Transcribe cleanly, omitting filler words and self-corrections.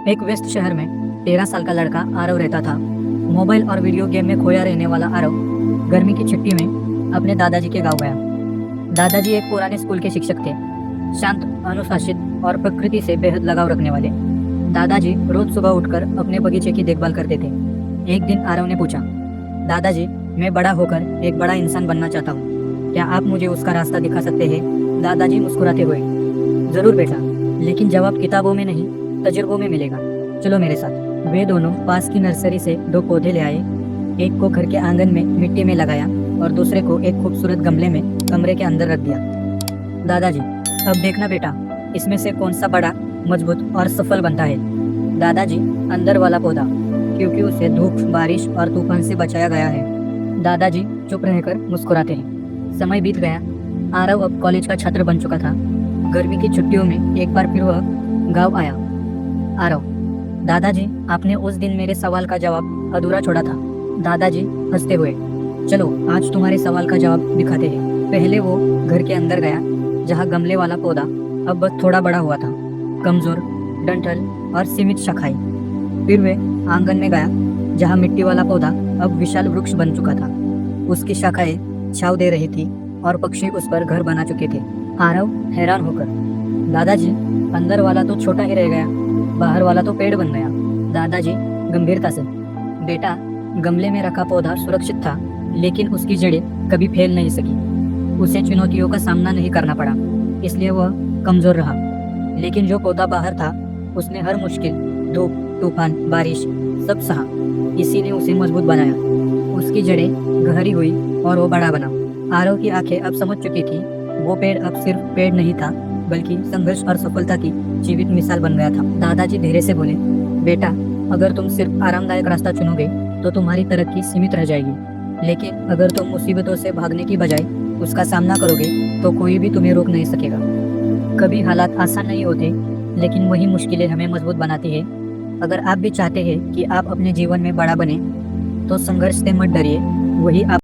एक व्यस्त शहर में 13 साल का लड़का आरव रहता था। मोबाइल और वीडियो गेम में खोया रहने वाला आरव गर्मी की छुट्टी में अपने दादाजी के गांव गया। दादाजी एक पुराने स्कूल के शिक्षक थे, शांत, अनुशासित और प्रकृति से बेहद लगाव रखने वाले। दादाजी रोज सुबह उठकर अपने बगीचे की देखभाल करते थे। एक दिन आरव ने पूछा, दादाजी, मैं बड़ा होकर एक बड़ा इंसान बनना चाहता हूँ, क्या आप मुझे उसका रास्ता दिखा सकते हैं? दादाजी मुस्कुराते हुए, जरूर बेटा, लेकिन जवाब किताबों में नहीं, तजुर्बों में मिलेगा। चलो मेरे साथ। वे दोनों पास की नर्सरी से 2 पौधे ले आए। एक को घर के आंगन में मिट्टी में लगाया और दूसरे को एक खूबसूरत गमले में कमरे के अंदर रख दिया। दादाजी, अब देखना बेटा, इसमें से कौन सा बड़ा, मजबूत और सफल बनता है। दादाजी, अंदर वाला पौधा, क्योंकि उसे धूप, बारिश और तूफान से बचाया गया है। दादाजी चुप रहकर मुस्कुराते हैं। समय बीत गया। आरव अब कॉलेज का छात्र बन चुका था। गर्मी की छुट्टियों में एक बार फिर वह गांव आया। आरव, दादाजी, आपने उस दिन मेरे सवाल का जवाब अधूरा छोड़ा था। दादाजी हंसते हुए, चलो आज तुम्हारे सवाल का जवाब दिखाते हैं। पहले वो घर के अंदर गया, जहाँ गमले वाला पौधा अब बस थोड़ा बड़ा हुआ था, कमजोर, डंठल और सीमित शाखाएं। फिर वे आंगन में गया, जहाँ मिट्टी वाला पौधा अब विशाल वृक्ष बन चुका था। उसकी शाखाएं छांव दे रही थी और पक्षी उस पर घर बना चुके थे। आरव हैरान होकर, दादाजी, अंदर वाला तो छोटा ही रह गया, बाहर वाला तो पेड़ बन गया। दादाजी गंभीरता से, बेटा, गमले में रखा पौधा सुरक्षित था, लेकिन उसकी जड़ें कभी फैल नहीं सकी। उसे चुनौतियों का सामना नहीं करना पड़ा, इसलिए वह कमजोर रहा। लेकिन जो पौधा बाहर था, उसने हर मुश्किल, धूप, तूफान, बारिश सब सहा। इसी ने उसे मजबूत बनाया। उसकी जड़ें गहरी हुई और वो बड़ा बना। आरव की आंखें अब समझ चुकी थी, वो पेड़ अब सिर्फ पेड़ नहीं था, बल्कि संघर्ष और सफलता की जीवित मिसाल बन गया था। दादाजी धीरे से बोले, बेटा, अगर तुम सिर्फ आरामदायक रास्ता चुनोगे तो तुम्हारी तरक्की सीमित रह जाएगी, लेकिन अगर तुम मुसीबतों से भागने की बजाय उसका सामना करोगे तो कोई भी तुम्हें रोक नहीं सकेगा। कभी हालात आसान नहीं होते, लेकिन वही मुश्किलें हमें मजबूत बनाती है। अगर आप भी चाहते हैं कि आप अपने जीवन में बड़ा बने, तो संघर्ष से मत डरिए, वही आप